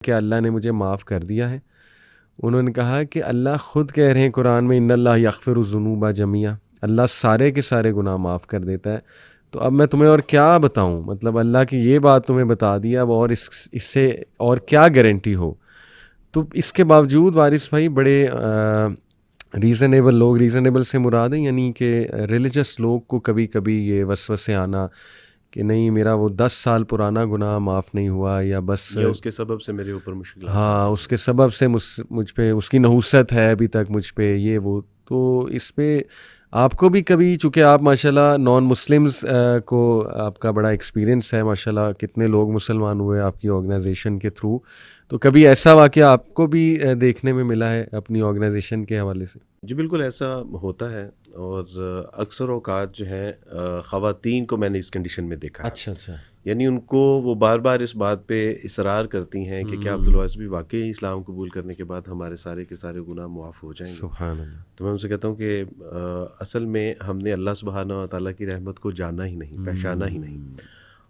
کہ اللہ نے مجھے معاف کر دیا ہے. انہوں نے کہا کہ اللہ خود کہہ رہے ہیں قرآن میں ان اللہ یغفر الذنوب جميعا، اللہ سارے کے سارے گناہ معاف کر دیتا ہے. تو اب میں تمہیں اور کیا بتاؤں، مطلب اللہ کی یہ بات تمہیں بتا دیا، اب اور اس سے اور کیا گارنٹی ہو. تو اس کے باوجود وارث بھائی بڑے ریزنیبل لوگ، ریزنیبل سے مراد ہے یعنی کہ ریلیجس لوگ کو کبھی کبھی یہ وسوسے آنا کہ نہیں میرا وہ 10 سال پرانا گناہ معاف نہیں ہوا، یا بس یا اس کے سبب سے میرے اوپر مشکلات، ہاں اس کے سبب سے مجھ پہ اس کی نحوست ہے ابھی تک مجھ پہ یہ وہ. تو اس پہ آپ کو بھی کبھی، چونکہ آپ ماشاءاللہ نان مسلمز کو آپ کا بڑا ایکسپیرینس ہے ماشاءاللہ، کتنے لوگ مسلمان ہوئے آپ کی آرگنائزیشن کے تھرو، تو کبھی ایسا واقعہ آپ کو بھی دیکھنے میں ملا ہے اپنی آرگنائزیشن کے حوالے سے؟ جی بالکل ایسا ہوتا ہے، اور اکثر اوقات جو ہیں خواتین کو میں نے اس کنڈیشن میں دیکھا ہے. اچھا اچھا. یعنی ان کو وہ بار بار اس بات پہ اصرار کرتی ہیں کہ کیا عبدالواس بھی واقعی اسلام قبول کرنے کے بعد ہمارے سارے کے سارے گناہ معاف ہو جائیں گے. سبحان اللہ. تو میں ان سے کہتا ہوں کہ اصل میں ہم نے اللہ سبحانہ و تعالیٰ کی رحمت کو جانا ہی نہیں، پہچانا ہی نہیں،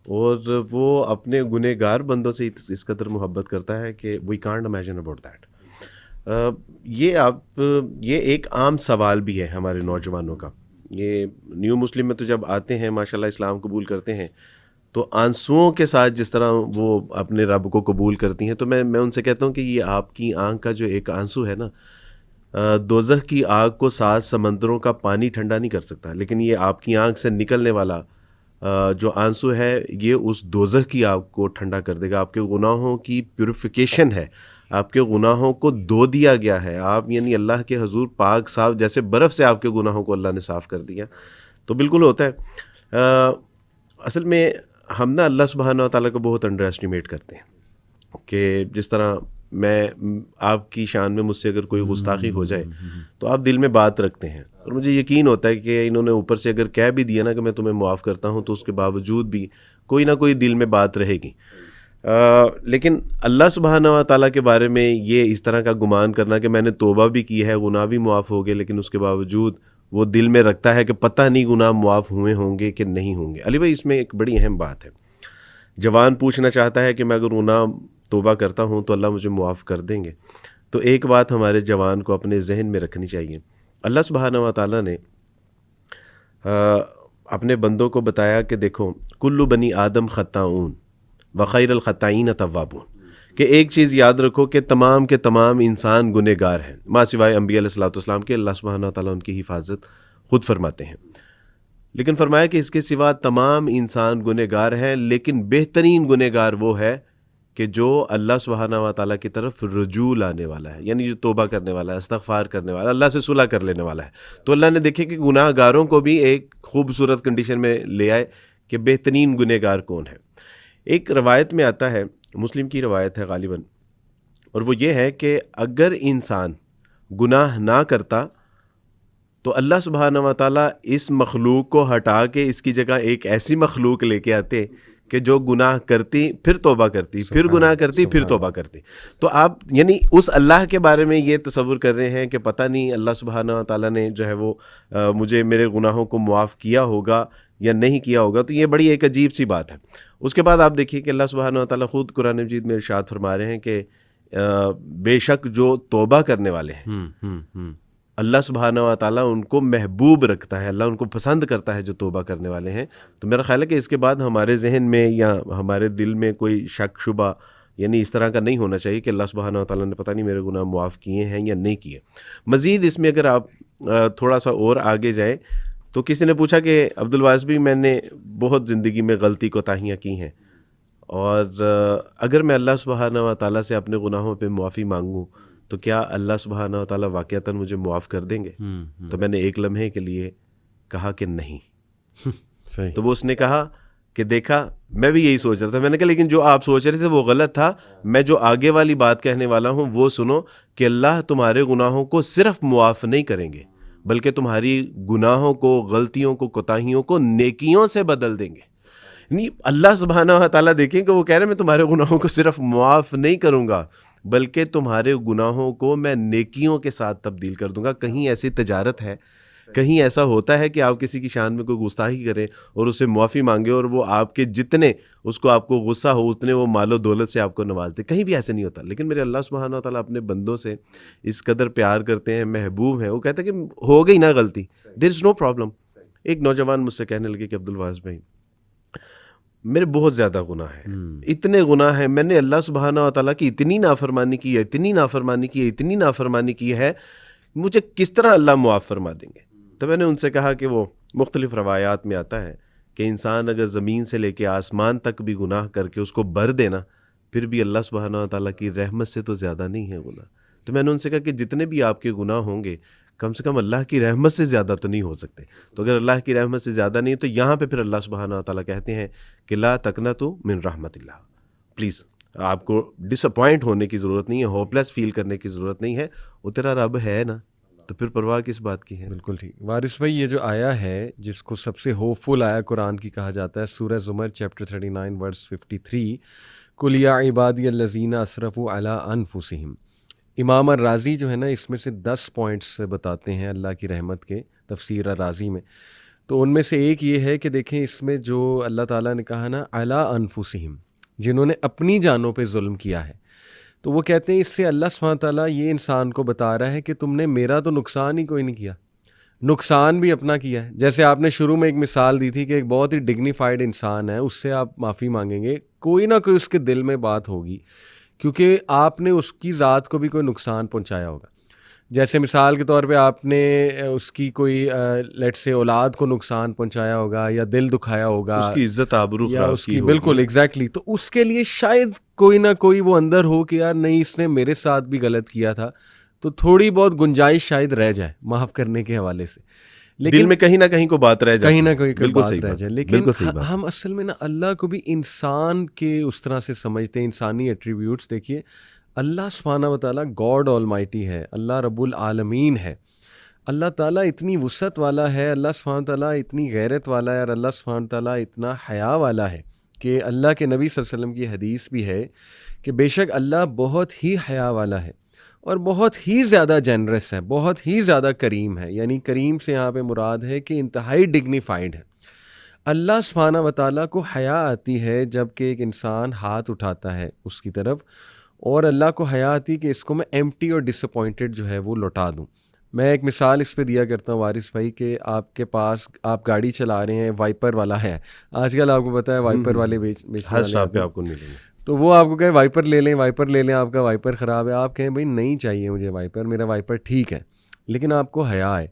اور وہ اپنے گنہگار بندوں سے اس قدر محبت کرتا ہے کہ we can't imagine about that. یہ ایک عام سوال بھی ہے ہمارے نوجوانوں کا. یہ نیو مسلم میں تو جب آتے ہیں ماشاءاللہ اسلام قبول کرتے ہیں تو آنسوؤں کے ساتھ جس طرح وہ اپنے رب کو قبول کرتی ہیں، تو میں ان سے کہتا ہوں کہ یہ آپ کی آنکھ کا جو ایک آنسو ہے نا، دوزخ کی آگ کو 7 سمندروں کا پانی ٹھنڈا نہیں کر سکتا، لیکن یہ آپ کی آنکھ سے نکلنے والا جو آنسو ہے یہ اس دوزخ کی آگ کو ٹھنڈا کر دے گا. آپ کے گناہوں کی پیوریفیکیشن ہے، آپ کے گناہوں کو دھو دیا گیا ہے. آپ یعنی اللہ کے حضور پاک صاف، جیسے برف سے آپ کے گناہوں کو اللہ نے صاف کر دیا. تو بالکل ہوتا ہے. اصل میں ہم نا اللہ سبحانہ و تعالیٰ کو بہت انڈر ایسٹیمیٹ کرتے ہیں کہ جس طرح میں آپ کی شان میں مجھ سے اگر کوئی گستاخی ہو جائے تو آپ دل میں بات رکھتے ہیں، اور مجھے یقین ہوتا ہے کہ انہوں نے اوپر سے اگر کہہ بھی دیا نا کہ میں تمہیں معاف کرتا ہوں، تو اس کے باوجود بھی کوئی نہ کوئی دل میں بات رہے گی. لیکن اللہ سبحانہ و تعالیٰ کے بارے میں یہ اس طرح کا گمان کرنا کہ میں نے توبہ بھی کی ہے، گناہ بھی معاف ہو گئے، لیکن اس کے باوجود وہ دل میں رکھتا ہے کہ پتہ نہیں گناہ معاف ہوئے ہوں گے کہ نہیں ہوں گے. علی بھائی اس میں ایک بڑی اہم بات ہے. جوان پوچھنا چاہتا ہے کہ میں اگر گناہ توبہ کرتا ہوں تو اللہ مجھے معاف کر دیں گے. تو ایک بات ہمارے جوان کو اپنے ذہن میں رکھنی چاہیے. اللہ سبحانہ و تعالیٰ نے اپنے بندوں کو بتایا کہ دیکھو کل بنی آدم خطاؤن وخیر الخطائین توابون، کہ ایک چیز یاد رکھو کہ تمام کے تمام انسان گنہگار ہیں، ماں سوائے انبیاء علیہ الصلوۃ والسلام کے. اللہ سبحانہ و تعالیٰ ان کی حفاظت خود فرماتے ہیں، لیکن فرمایا کہ اس کے سوا تمام انسان گنہگار ہیں، لیکن بہترین گنہگار وہ ہے کہ جو اللہ سبحانہ و تعالیٰ کی طرف رجوع لانے والا ہے، یعنی جو توبہ کرنے والا ہے، استغفار کرنے والا ہے، اللہ سے صلح کر لینے والا ہے. تو اللہ نے دیکھے کہ گناہ گاروں کو بھی ایک خوبصورت کنڈیشن میں لے آئے کہ بہترین گنہگار کون ہے. ایک روایت میں آتا ہے، مسلم کی روایت ہے غالباً، اور وہ یہ ہے کہ اگر انسان گناہ نہ کرتا تو اللہ سبحانہ و تعالیٰ اس مخلوق کو ہٹا کے اس کی جگہ ایک ایسی مخلوق لے کے آتے کہ جو گناہ کرتی پھر توبہ کرتی، پھر گناہ کرتی پھر توبہ کرتی. تو آپ یعنی اس اللہ کے بارے میں یہ تصور کر رہے ہیں کہ پتہ نہیں اللہ سبحانہ و تعالیٰ نے جو ہے وہ مجھے میرے گناہوں کو معاف کیا ہوگا یا نہیں کیا ہوگا. تو یہ بڑی ایک عجیب سی بات ہے. اس کے بعد آپ دیکھیے کہ اللہ سبحانہ و تعالیٰ خود قرآن مجید میں ارشاد فرما رہے ہیں کہ بے شک جو توبہ کرنے والے ہیں اللہ سبحانہ و تعالیٰ ان کو محبوب رکھتا ہے، اللہ ان کو پسند کرتا ہے جو توبہ کرنے والے ہیں. تو میرا خیال ہے کہ اس کے بعد ہمارے ذہن میں یا ہمارے دل میں کوئی شک شبہ یعنی اس طرح کا نہیں ہونا چاہیے کہ اللہ سبحانہ و تعالیٰ نے پتہ نہیں میرے گناہ معاف کیے ہیں یا نہیں کیے. مزید اس میں اگر آپ تھوڑا سا اور آگے جائیں تو کسی نے پوچھا کہ عبدالواس بھی میں نے بہت زندگی میں غلطی کوتاہیاں کی ہیں، اور اگر میں اللہ سبحانہ و تعالیٰ سے اپنے گناہوں پہ معافی مانگوں تو کیا اللہ سبحانہ و تعالیٰ واقعتاً مجھے معاف کر دیں گے؟ تو میں نے ایک لمحے کے لیے کہا کہ نہیں. تو وہ اس نے کہا کہ دیکھا میں بھی یہی سوچ رہا تھا. میں نے کہا لیکن جو آپ سوچ رہے تھے وہ غلط تھا. میں جو آگے والی بات کہنے والا ہوں وہ سنو کہ اللہ تمہارے گناہوں کو صرف معاف نہیں کریں گے بلکہ تمہاری گناہوں کو، غلطیوں کو، کوتاہیوں کو نیکیوں سے بدل دیں گے. یعنی اللہ سبحانہ و تعالیٰ دیکھیں کہ وہ کہہ رہے ہیں میں تمہارے گناہوں کو صرف معاف نہیں کروں گا بلکہ تمہارے گناہوں کو میں نیکیوں کے ساتھ تبدیل کر دوں گا. کہیں ایسی تجارت ہے کہیں ایسا ہوتا ہے کہ آپ کسی کی شان میں کوئی گستاخی کریں اور اسے معافی مانگے اور وہ آپ کے جتنے اس کو آپ کو غصہ ہو اتنے وہ مال و دولت سے آپ کو نواز دے؟ کہیں بھی ایسے نہیں ہوتا. لیکن میرے اللہ سبحانہ و تعالیٰ اپنے بندوں سے اس قدر پیار کرتے ہیں, محبوب ہیں. وہ کہتے ہیں کہ ہو گئی نا غلطی, دیر از نو پرابلم. ایک نوجوان مجھ سے کہنے لگے کہ عبدالواس بھائی میرے بہت زیادہ گناہ ہیں, اتنے گناہ ہیں, میں نے اللہ سبحانہ و تعالیٰ کی اتنی نافرمانی کی ہے, اتنی نافرمانی کی ہے, اتنی نافرمانی کی ہے, مجھے کس طرح اللہ معاف فرما دیں گے؟ تو میں نے ان سے کہا کہ وہ مختلف روایات میں آتا ہے کہ انسان اگر زمین سے لے کے آسمان تک بھی گناہ کر کے اس کو بھر دینا, پھر بھی اللہ سبحانہ و تعالیٰ کی رحمت سے تو زیادہ نہیں ہے گناہ. تو میں نے ان سے کہا کہ جتنے بھی آپ کے گناہ ہوں گے کم سے کم اللہ کی رحمت سے زیادہ تو نہیں ہو سکتے. تو اگر اللہ کی رحمت سے زیادہ نہیں تو یہاں پہ پھر اللہ سبحانہ و تعالیٰ کہتے ہیں کہ لا تقنطوا من رحمت اللہ, پلیز آپ کو ڈس اپوائنٹ ہونے کی ضرورت نہیں ہے, ہوپ لیس فیل کرنے کی ضرورت نہیں ہے, وہ تیرا رب ہے نا, تو پھر پرواہ کس بات کی ہے؟ بالکل ٹھیک. وارث بھائی یہ جو آیا ہے جس کو سب سے ہوپ فل آیا قرآن کی کہا جاتا ہے, سورہ زمر چیپٹر 39 ورس 53, قل یا عبادی الذین اسرفوا علی انفسہم. امام الرازی جو ہے نا اس میں سے 10 پوائنٹس بتاتے ہیں اللہ کی رحمت کے تفسیر الرازی میں. تو ان میں سے ایک یہ ہے کہ دیکھیں اس میں جو اللہ تعالیٰ نے کہا نا علی انفسہم, جنہوں نے اپنی جانوں پہ ظلم کیا ہے, تو وہ کہتے ہیں اس سے اللہ سبحانہ تعالیٰ یہ انسان کو بتا رہا ہے کہ تم نے میرا تو نقصان ہی کوئی نہیں کیا, نقصان بھی اپنا کیا ہے. جیسے آپ نے شروع میں ایک مثال دی تھی کہ ایک بہت ہی ڈگنیفائڈ انسان ہے, اس سے آپ معافی مانگیں گے, کوئی نہ کوئی اس کے دل میں بات ہوگی کیونکہ آپ نے اس کی ذات کو بھی کوئی نقصان پہنچایا ہوگا. جیسے مثال کے طور پہ آپ نے اس کی کوئی لیٹ سے اولاد کو نقصان پہنچایا ہوگا یا دل دکھایا ہوگا, اس کی عزت آبرو یا خراب اس کی کی, ہوگی. بالکل ایگزیکٹلی. تو اس کے لیے شاید کوئی نہ کوئی وہ اندر ہو کہ یار نہیں اس نے میرے ساتھ بھی غلط کیا تھا, تو تھوڑی بہت گنجائش شاید رہ جائے معاف کرنے کے حوالے سے. لیکن دل میں کہیں نہ کہیں کو بات رہ جائے, کہیں نہ کہیں بات رہ جائے. لیکن ہم اصل میں نا اللہ کو بھی انسان کے اس طرح سے سمجھتے ہیں, انسانی ایٹریبیوٹس. دیکھیے اللہ سبحانہ و تعالیٰ گاڈ آل مائٹی ہے, اللہ رب العالمین ہے, اللہ تعالیٰ اتنی وسعت والا ہے, اللہ سبحانہ تعالیٰ اتنی غیرت والا ہے, اور اللہ سبحانہ تعالیٰ اتنا حیا والا ہے کہ اللہ کے نبی صلی اللہ علیہ وسلم کی حدیث بھی ہے کہ بے شک اللہ بہت ہی حیا والا ہے اور بہت ہی زیادہ جنرس ہے, بہت ہی زیادہ کریم ہے. یعنی کریم سے یہاں پہ مراد ہے کہ انتہائی ڈگنیفائڈ ہے. اللہ سبحانہ و تعالیٰ کو حیا آتی ہے جب کہ ایک انسان ہاتھ اٹھاتا ہے اس کی طرف, اور اللہ کو حیا آتی کہ اس کو میں ایمٹی اور ڈس اپوائنٹڈ جو ہے وہ لوٹا دوں. میں ایک مثال اس پہ دیا کرتا ہوں وارث بھائی کہ آپ کے پاس آپ گاڑی چلا رہے ہیں, وائپر والا ہے, آج کل آپ کو پتہ ہے وائپر والے بیچنے والے آپ کو نہیں لیں گے, تو وہ آپ کو کہے وائپر لے لیں, وائپر لے لیں, آپ کا وائپر خراب ہے, آپ کہیں بھائی نہیں چاہیے مجھے وائپر, میرا وائپر ٹھیک ہے. لیکن آپ کو حیا ہے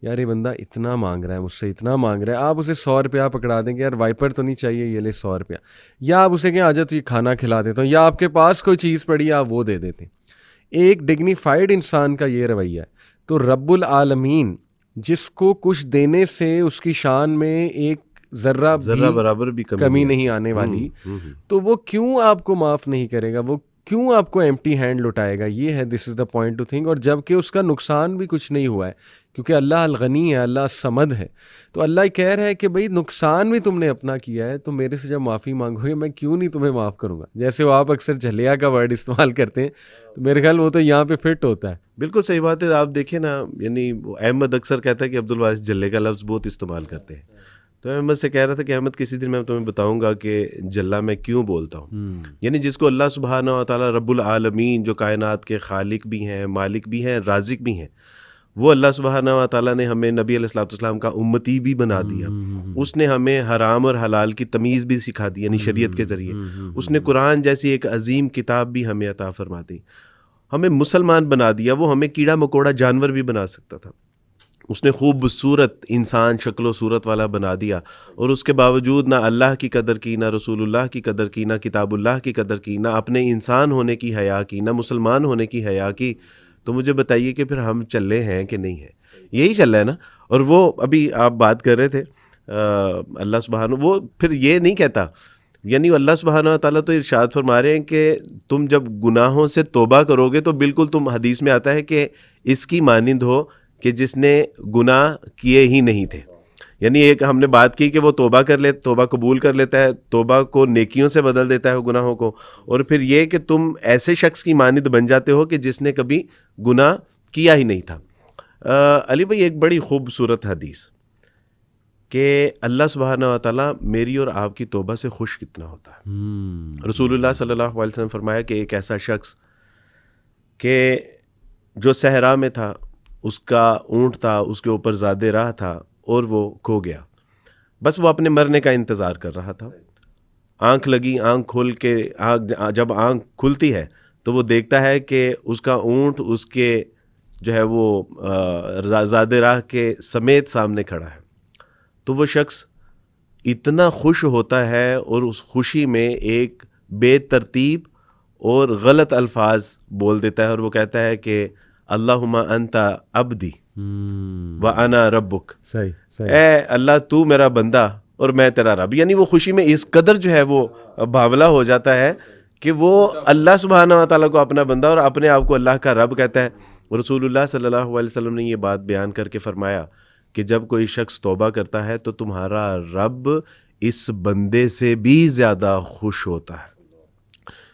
یار یہ بندہ اتنا مانگ رہا ہے مجھ سے, اتنا مانگ رہا ہے, آپ اسے 100 روپیہ پکڑا دیں گے, یار وائپر تو نہیں چاہیے, یہ لے 100 روپیہ. یا آپ اسے کہیں آ جا تو یہ کھانا کھلا دیتا ہوں, یا آپ کے پاس کوئی چیز پڑی ہے آپ وہ دے دیتے ہیں. ایک ڈگنیفائڈ انسان کا یہ رویہ ہے. تو رب العالمین جس کو کچھ دینے سے اس کی شان میں ایک ذرہ برابر بھی کمی نہیں آنے والی, تو وہ کیوں آپ کو معاف نہیں کرے گا, وہ کیوں آپ کو ایمٹی ہینڈ لٹائے گا؟ یہ ہے دس از دا پوائنٹ ٹو تھنک. اور جب کہ اس کا نقصان بھی کچھ نہیں ہوا ہے کیونکہ اللہ الغنی ہے, اللہ الصمد ہے. تو اللہ کہہ رہا ہے کہ بھئی نقصان بھی تم نے اپنا کیا ہے, تو میرے سے جب معافی مانگو گے میں کیوں نہیں تمہیں معاف کروں گا. جیسے وہ آپ اکثر جھلیا کا ورڈ استعمال کرتے ہیں, تو میرے خیال وہ تو یہاں پہ فٹ ہوتا ہے. بالکل صحیح بات ہے. آپ دیکھیں نا, یعنی احمد اکثر کہتا ہے کہ عبدالواس جلے کا لفظ بہت استعمال کرتے ہیں. تو احمد سے کہہ رہا تھا کہ احمد کسی دن میں تمہیں بتاؤں گا کہ جلا میں کیوں بولتا ہوں. یعنی جس کو اللہ سبحانہ و تعالیٰ رب العالمین جو کائنات کے خالق بھی ہیں, مالک بھی ہیں, رازق بھی ہیں, وہ اللہ سبحانہ و تعالیٰ نے ہمیں نبی علیہ الصلوۃ والسلام کا امتی بھی بنا دیا. اس نے ہمیں حرام اور حلال کی تمیز بھی سکھا دی, یعنی شریعت کے ذریعے. اس نے قرآن جیسی ایک عظیم کتاب بھی ہمیں عطا فرما دی, ہمیں مسلمان بنا دیا. وہ ہمیں کیڑا مکوڑا جانور بھی بنا سکتا تھا, اس نے خوب صورت انسان شکل و صورت والا بنا دیا, اور اس کے باوجود نہ اللہ کی قدر کی, نہ رسول اللہ کی قدر کی, نہ کتاب اللہ کی قدر کی, نہ اپنے انسان ہونے کی حیا کی, نہ مسلمان ہونے کی حیا کی. تو مجھے بتائیے کہ پھر ہم چلے ہیں کہ نہیں ہیں؟ یہی چل رہا ہے نا. اور وہ ابھی آپ بات کر رہے تھے اللہ سبحانہ, وہ پھر یہ نہیں کہتا, یعنی اللہ سبحانہ و تعالیٰ تو ارشاد فرما رہے ہیں کہ تم جب گناہوں سے توبہ کرو گے تو بالکل تم, حدیث میں آتا ہے کہ اس کی مانند ہو کہ جس نے گناہ کیے ہی نہیں تھے. یعنی ایک ہم نے بات کی کہ وہ توبہ کر لے, توبہ قبول کر لیتا ہے, توبہ کو نیکیوں سے بدل دیتا ہے گناہوں کو. اور پھر یہ کہ تم ایسے شخص کی مانند بن جاتے ہو کہ جس نے کبھی گناہ کیا ہی نہیں تھا. علی بھائی ایک بڑی خوبصورت حدیث کہ اللہ سبحانہ و تعالیٰ میری اور آپ کی توبہ سے خوش کتنا ہوتا ہے. رسول اللہ صلی اللہ علیہ وسلم فرمایا کہ ایک ایسا شخص کہ جو صحرا میں تھا، اس کا اونٹ تھا، اس کے اوپر زیادہ راہ تھا اور وہ کھو گیا. بس وہ اپنے مرنے کا انتظار کر رہا تھا. آنکھ لگی، آنکھ کھول کے جب آنکھ کھلتی ہے تو وہ دیکھتا ہے کہ اس کا اونٹ اس کے جو ہے وہ زیادہ راہ کے سمیت سامنے کھڑا ہے. تو وہ شخص اتنا خوش ہوتا ہے اور اس خوشی میں ایک بے ترتیب اور غلط الفاظ بول دیتا ہے اور وہ کہتا ہے کہ اللہم انت عبدی وانا ربک. اے اللہ تو میرا بندہ اور میں تیرا رب. یعنی وہ خوشی میں اس قدر جو ہے وہ بھاولا ہو جاتا ہے کہ وہ اللہ سبحانہ و تعالیٰ کو اپنا بندہ اور اپنے آپ کو اللہ کا رب کہتا ہے. رسول اللہ صلی اللہ علیہ وسلم نے یہ بات بیان کر کے فرمایا کہ جب کوئی شخص توبہ کرتا ہے تو تمہارا رب اس بندے سے بھی زیادہ خوش ہوتا ہے.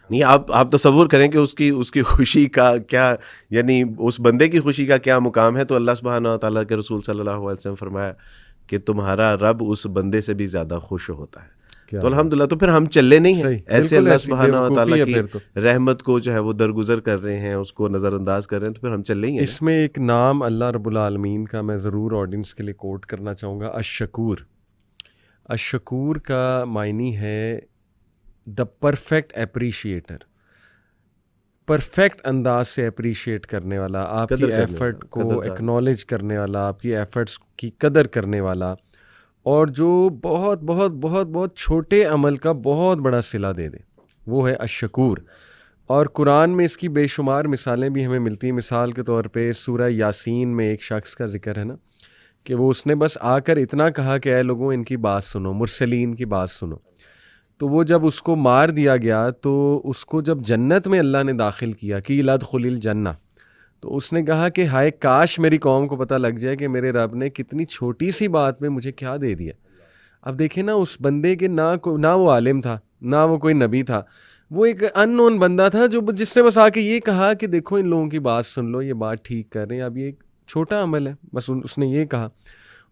نہیں آپ تصور کریں کہ اس کی خوشی کا کیا، یعنی اس بندے کی خوشی کا کیا مقام ہے. تو اللہ سبحانہ و تعالیٰ کے رسول صلی اللہ علیہ وسلم فرمایا کہ تمہارا رب اس بندے سے بھی زیادہ خوش ہوتا ہے. تو الحمدللہ تو پھر ہم چلے نہیں ہیں ایسے اللہ سبحانہ و تعالیٰ کی رحمت کو جو ہے وہ درگزر کر رہے ہیں، اس کو نظر انداز کر رہے ہیں، تو پھر ہم چلے ہی ہیں. اس میں ایک نام اللہ رب العالمین کا میں ضرور آڈینس کے لیے کوٹ کرنا چاہوں گا، الشکور. الشکور کا معنی ہے دا پرفیکٹ اپریشیٹر، پرفیکٹ انداز سے اپریشیٹ کرنے والا، آپ کی ایفرٹ کو ایکنالج کرنے والا، آپ کی ایفرٹس کی قدر کرنے والا، اور جو بہت بہت بہت بہت چھوٹے عمل کا بہت بڑا صلہ دے دے، وہ ہے الشکور. اور قرآن میں اس کی بے شمار مثالیں بھی ہمیں ملتی ہیں. مثال کے طور پہ سورہ یاسین میں ایک شخص کا ذکر ہے نا کہ وہ اس نے بس آ کر اتنا کہا کہ اے لوگوں ان کی بات سنو، مرسلین کی بات سنو. تو وہ جب اس کو مار دیا گیا تو اس کو جب جنت میں اللہ نے داخل کیا کہ لدخل الجنہ، تو اس نے کہا کہ ہائے کاش میری قوم کو پتہ لگ جائے کہ میرے رب نے کتنی چھوٹی سی بات میں مجھے کیا دے دیا. اب دیکھیں نا، اس بندے کے نہ وہ عالم تھا، نہ وہ کوئی نبی تھا، وہ ایک ان نون بندہ تھا جس نے بس آ کے یہ کہا کہ دیکھو ان لوگوں کی بات سن لو، یہ بات ٹھیک کر رہے ہیں، اب یہ ایک چھوٹا عمل ہے، بس اس نے یہ کہا،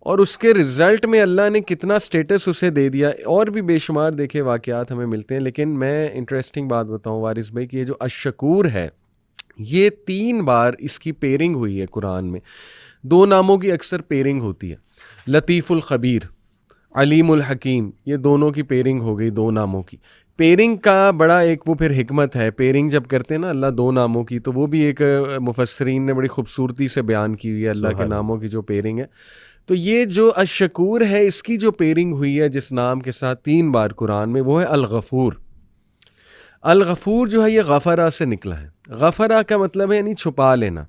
اور اس کے رزلٹ میں اللہ نے کتنا سٹیٹس اسے دے دیا. اور بھی بے شمار دیکھے واقعات ہمیں ملتے ہیں. لیکن میں انٹرسٹنگ بات بتاؤں وارث بھائی کہ یہ جو الشکور ہے، یہ 3 بار اس کی پیرنگ ہوئی ہے قرآن میں. 2 ناموں کی اکثر پیرنگ ہوتی ہے، لطیف الخبیر، علیم الحکیم، یہ دونوں کی پیرنگ ہو گئی 2 ناموں کی. پیرنگ کا بڑا ایک وہ پھر حکمت ہے. پیرنگ جب کرتے ہیں نا اللہ 2 ناموں کی، تو وہ بھی ایک مفسرین نے بڑی خوبصورتی سے بیان کی ہوئی ہے اللہ کے ناموں کی جو پیرنگ ہے. تو یہ جو الشکور ہے، اس کی جو پیرنگ ہوئی ہے جس نام کے ساتھ 3 بار قرآن میں، وہ ہے الغفور. الغفور جو ہے یہ غفرہ سے نکلا ہے. غفرہ کا مطلب ہے یعنی چھپا لینا.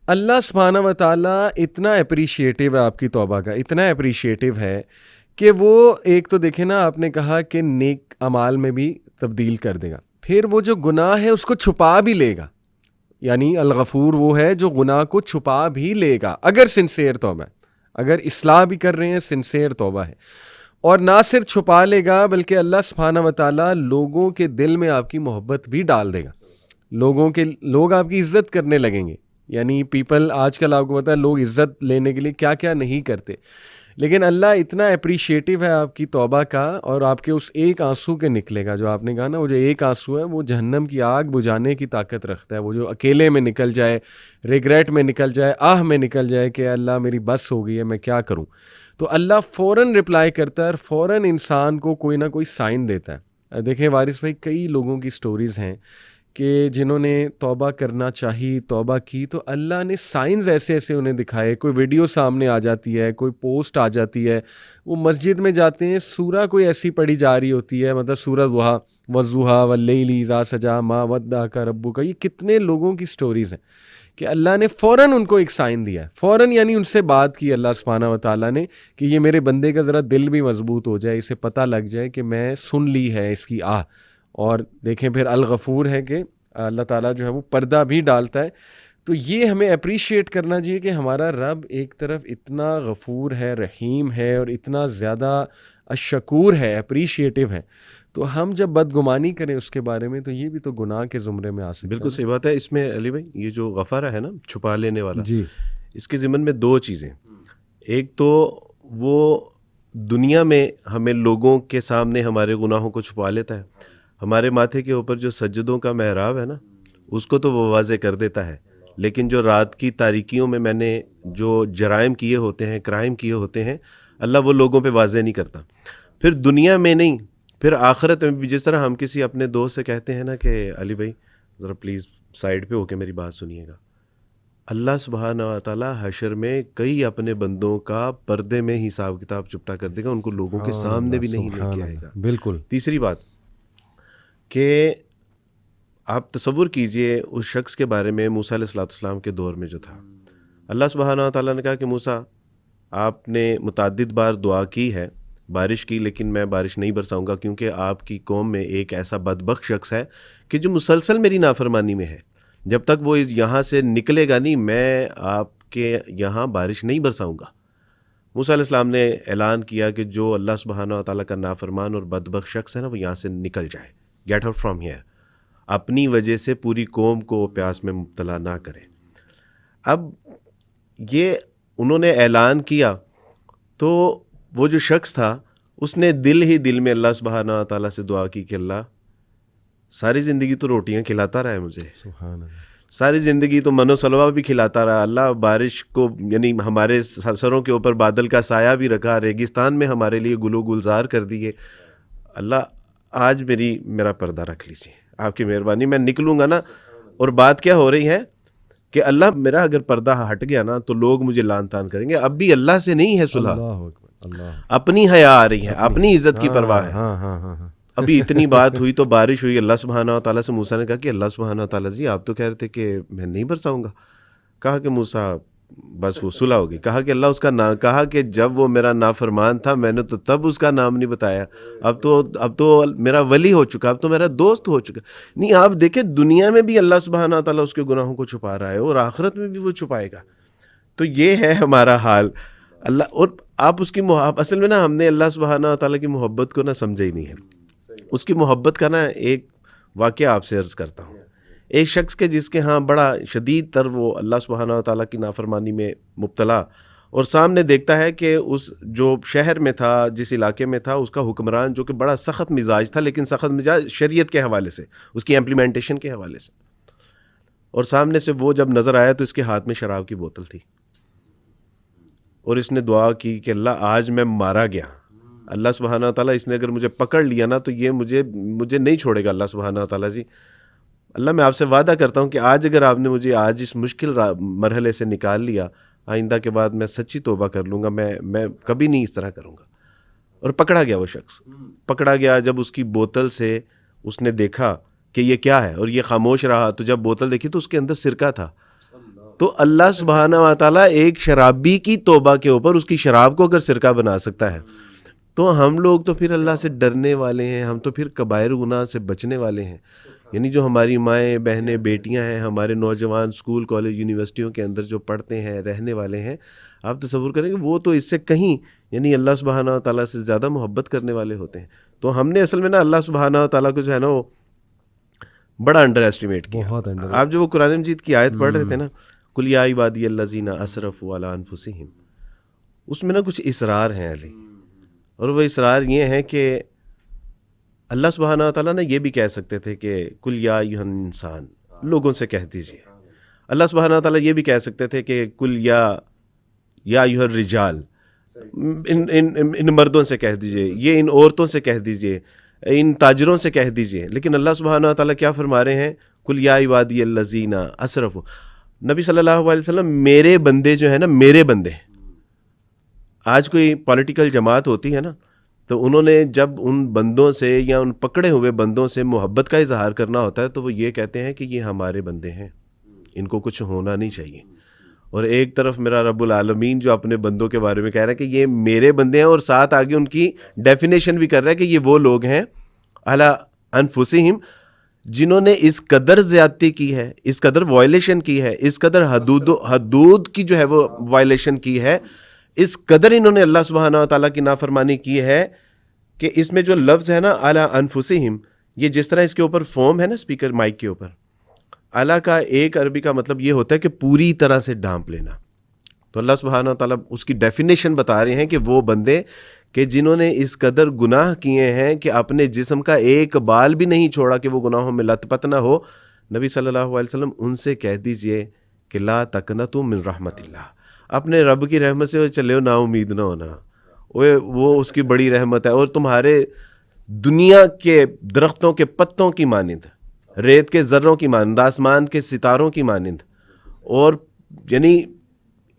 اللہ سبحانہ و تعالیٰ اتنا اپریشیٹو ہے آپ کی توبہ کا، اتنا اپریشیٹو ہے کہ وہ ایک تو دیکھیں نا، آپ نے کہا کہ نیک اعمال میں بھی تبدیل کر دے گا، پھر وہ جو گناہ ہے اس کو چھپا بھی لے گا. یعنی الغفور وہ ہے جو گناہ کو چھپا بھی لے گا اگر سنسیئر توبہ ہے، اگر اصلاح بھی کر رہے ہیں، سنسیئر توبہ ہے. اور نہ صرف چھپا لے گا بلکہ اللہ سبحانہ و تعالیٰ لوگوں کے دل میں آپ کی محبت بھی ڈال دے گا. لوگ آپ کی عزت کرنے لگیں گے. یعنی پیپل آج کل آپ کو پتہ ہے لوگ عزت لینے کے لیے کیا کیا نہیں کرتے، لیکن اللہ اتنا اپریشیٹو ہے آپ کی توبہ کا، اور آپ کے اس ایک آنسو کے نکلے گا جو آپ نے کہا نا، وہ جو ایک آنسو ہے وہ جہنم کی آگ بجھانے کی طاقت رکھتا ہے. وہ جو اکیلے میں نکل جائے، ریگریٹ میں نکل جائے، آہ میں نکل جائے کہ اللہ میری بس ہو گئی ہے، میں کیا کروں، تو اللہ فوراً رپلائی کرتا ہے اور فوراً انسان کو کوئی نہ کوئی سائن دیتا ہے. دیکھیں وارث بھائی، کئی لوگوں کی سٹوریز ہیں کہ جنہوں نے توبہ کرنا چاہی، توبہ کی، تو اللہ نے سائنز ایسے ایسے انہیں دکھائے. کوئی ویڈیو سامنے آ جاتی ہے، کوئی پوسٹ آ جاتی ہے، وہ مسجد میں جاتے ہیں، سورہ کوئی ایسی پڑھی جا رہی ہوتی ہے، مطلب سورہ ضحیٰ والضحیٰ واللیل اذا سجا ما ودعک ربک. یہ کتنے لوگوں کی سٹوریز ہیں کہ اللہ نے فوراً ان کو ایک سائن دیا ہے، فوراً یعنی ان سے بات کی اللہ سبحانہ و تعالیٰ نے کہ یہ میرے بندے کا ذرا دل بھی مضبوط ہو جائے، اسے پتہ لگ جائے کہ میں سن لی ہے اس کی آہ. اور دیکھیں پھر الغفور ہے کہ اللہ تعالیٰ جو ہے وہ پردہ بھی ڈالتا ہے. تو یہ ہمیں اپریشیٹ کرنا چاہیے کہ ہمارا رب ایک طرف اتنا غفور ہے، رحیم ہے، اور اتنا زیادہ الشکور ہے، اپریشیٹو ہے. تو ہم جب بدگمانی کریں اس کے بارے میں تو یہ بھی تو گناہ کے زمرے میں آ سکتا ہے. بالکل صحیح بات ہے. اس میں علی بھائی یہ جو غفارہ ہے نا، چھپا لینے والا، جی، اس کے ضمن میں دو چیزیں. ایک تو وہ دنیا میں ہمیں لوگوں کے سامنے ہمارے گناہوں کو چھپا لیتا ہے. ہمارے ماتھے کے اوپر جو سجدوں کا محراب ہے نا, اس کو تو وہ واضح کر دیتا ہے, لیکن جو رات کی تاریکیوں میں نے جو جرائم کیے ہوتے ہیں, کرائم کیے ہوتے ہیں, اللہ وہ لوگوں پہ واضح نہیں کرتا. پھر دنیا میں نہیں, پھر آخرت میں بھی. جس طرح ہم کسی اپنے دوست سے کہتے ہیں نا کہ علی بھائی ذرا پلیز سائڈ پہ ہو کے میری بات سنیے گا, اللہ سبحانہ و تعالیٰ حشر میں کئی اپنے بندوں کا پردے میں حساب کتاب چپٹا کر دے گا, ان کو لوگوں کے سامنے بھی نہیں لے کے آئے گا. بالکل. تیسری بات کہ آپ تصور کیجئے اس شخص کے بارے میں موسیٰ علیہ السلام کے دور میں جو تھا. اللہ سبحانہ و تعالیٰ نے کہا کہ موسیٰ آپ نے متعدد بار دعا کی ہے, بارش کی, لیکن میں بارش نہیں برساؤں گا کیونکہ آپ کی قوم میں ایک ایسا بدبخت شخص ہے کہ جو مسلسل میری نافرمانی میں ہے. جب تک وہ یہاں سے نکلے گا نہیں, میں آپ کے یہاں بارش نہیں برساؤں گا. موسیٰ علیہ السلام نے اعلان کیا کہ جو اللہ سبحانہ و تعالیٰ کا نافرمان اور بدبخت شخص ہے نا, وہ یہاں سے نکل جائے, گیٹ آؤٹ فرام ہیئر. اپنی وجہ سے پوری قوم کو پیاس میں مبتلا نہ کرے. اب یہ انہوں نے اعلان کیا تو وہ جو شخص تھا اس نے دل ہی دل میں اللہ سبحانہ و تعالیٰ سے دعا کی کہ اللہ ساری زندگی تو روٹیاں کھلاتا رہا ہے مجھے, سبحان اللہ, ساری زندگی تو من و سلوا بھی کھلاتا رہا, اللہ بارش کو یعنی ہمارے سروں کے اوپر بادل کا سایہ بھی رکھا, ریگستان میں ہمارے لیے گلو گلزار کر دیے. اللہ آج میرا پردہ رکھ لیجیے, آپ کی مہربانی, میں نکلوں گا نا. اور بات کیا ہو رہی ہے کہ اللہ میرا اگر پردہ ہٹ گیا نا تو لوگ مجھے لان تان کریں گے. اب بھی اللہ سے نہیں ہے صلح, اپنی حیا آ رہی ہے, اپنی عزت کی پرواہ ہے. ابھی اتنی بات ہوئی تو بارش ہوئی, اللہ سبحانہ و تعالیٰ سے موسیٰ نے کہا کہ اللہ سبحانہ و تعالیٰ جی آپ تو کہہ رہے تھے کہ میں نہیں برساؤں گا. کہا کہ موسیٰ بس وہ صلح ہوگی. کہا کہ اللہ اس کا نام, کہا کہ جب وہ میرا نافرمان تھا میں نے تو تب اس کا نام نہیں بتایا, اب تو میرا ولی ہو چکا, اب تو میرا دوست ہو چکا. نہیں, آپ دیکھیں دنیا میں بھی اللہ سبحانہ و تعالیٰ اس کے گناہوں کو چھپا رہا ہے اور آخرت میں بھی وہ چھپائے گا. تو یہ ہے ہمارا حال. اللہ اور آپ اس کی اصل میں نا ہم نے اللہ سبحانہ و تعالیٰ کی محبت کو نا سمجھا ہی نہیں ہے. اس کی محبت کا نا ایک واقعہ آپ سے عرض کرتا ہوں. ایک شخص کے جس کے ہاں بڑا شدید تر وہ اللہ سبحانہ و تعالیٰ کی نافرمانی میں مبتلا, اور سامنے دیکھتا ہے کہ اس جو شہر میں تھا, جس علاقے میں تھا, اس کا حکمران جو کہ بڑا سخت مزاج تھا, لیکن سخت مزاج شریعت کے حوالے سے, اس کی امپلیمنٹیشن کے حوالے سے. اور سامنے سے وہ جب نظر آیا تو اس کے ہاتھ میں شراب کی بوتل تھی, اور اس نے دعا کی کہ اللہ آج میں مارا گیا, اللہ سبحانہ و تعالیٰ اس نے اگر مجھے پکڑ لیا نا تو یہ مجھے نہیں چھوڑے گا. اللہ سبحانہ و تعالیٰ جی, اللہ میں آپ سے وعدہ کرتا ہوں کہ آج اگر آپ نے مجھے آج اس مشکل مرحلے سے نکال لیا, آئندہ کے بعد میں سچی توبہ کر لوں گا, میں کبھی نہیں اس طرح کروں گا. اور پکڑا گیا وہ شخص, پکڑا گیا. جب اس کی بوتل سے اس نے دیکھا کہ یہ کیا ہے اور یہ خاموش رہا, تو جب بوتل دیکھی تو اس کے اندر سرکہ تھا. تو اللہ سبحانہ و تعالیٰ ایک شرابی کی توبہ کے اوپر اس کی شراب کو اگر سرکہ بنا سکتا ہے, تو ہم لوگ تو پھر اللہ سے ڈرنے والے ہیں, ہم تو پھر کبائر گناہ سے بچنے والے ہیں. یعنی جو ہماری مائیں بہنیں بیٹیاں ہیں, ہمارے نوجوان اسکول کالج یونیورسٹیوں کے اندر جو پڑھتے ہیں رہنے والے ہیں, آپ تصور کریں کہ وہ تو اس سے کہیں یعنی اللہ سبحانہ و تعالیٰ سے زیادہ محبت کرنے والے ہوتے ہیں. تو ہم نے اصل میں نا اللہ سبحانہ و تعالیٰ کو جو ہے نا وہ بڑا انڈر ایسٹیمیٹ کیا. آپ جو وہ قرآن مجید کی آیت پڑھ رہے تھے نا, قل یا عبادی الذین اسرفوا علی انفسہم, اس میں نا کچھ اسرار ہیں علی, اور وہ اسرار یہ ہیں کہ اللہ سبحانہ و تعالیٰ نے یہ بھی کہہ سکتے تھے کہ کل یا ایھا الانسان, لوگوں سے کہہ دیجئے. اللہ سبحانہ و تعالیٰ یہ بھی کہہ سکتے تھے کہ کل یا ایھا الرجال, ان مردوں سے کہہ دیجئے, یہ ان عورتوں سے کہہ دیجئے, ان تاجروں سے کہہ دیجئے. لیکن اللہ سبحانہ و تعالیٰ کیا فرما رہے ہیں, کل یا عبادی الذین اسرفوا. نبی صلی اللہ علیہ وسلم میرے بندے جو ہیں نا, میرے بندے. آج کوئی پولیٹیکل جماعت ہوتی ہے نا, تو انہوں نے جب ان بندوں سے یا ان پکڑے ہوئے بندوں سے محبت کا اظہار کرنا ہوتا ہے تو وہ یہ کہتے ہیں کہ یہ ہمارے بندے ہیں, ان کو کچھ ہونا نہیں چاہیے. اور ایک طرف میرا رب العالمین جو اپنے بندوں کے بارے میں کہہ رہا ہے کہ یہ میرے بندے ہیں, اور ساتھ آگے ان کی ڈیفینیشن بھی کر رہا ہے کہ یہ وہ لوگ ہیں علی انفسہم جنہوں نے اس قدر زیادتی کی ہے, اس قدر وائلیشن کی ہے, اس قدر حدود کی جو ہے وہ وائلیشن کی ہے, اس قدر انہوں نے اللہ سبحانہ و تعالیٰ کی نافرمانی کی ہے کہ اس میں جو لفظ ہے نا اعلی انفسہم, یہ جس طرح اس کے اوپر فوم ہے نا اسپیکر مائک کے اوپر, اعلیٰ کا ایک عربی کا مطلب یہ ہوتا ہے کہ پوری طرح سے ڈھانپ لینا, تو اللہ سبحانہ تعالیٰ اس کی ڈیفینیشن بتا رہے ہیں کہ وہ بندے کہ جنہوں نے اس قدر گناہ کیے ہیں کہ اپنے جسم کا ایک بال بھی نہیں چھوڑا کہ وہ گناہوں میں لت پت نہ ہو. نبی صلی اللہ علیہ وسلم ان سے کہہ دیجئے کہ لا تقنطوا من رحمت اللہ, اپنے رب کی رحمت سے چلے ہو, نا امید نہ ہونا, وہ اس کی بڑی رحمت ہے. اور تمہارے دنیا کے درختوں کے پتوں کی مانند, ریت کے ذروں کی مانند, آسمان کے ستاروں کی مانند, اور یعنی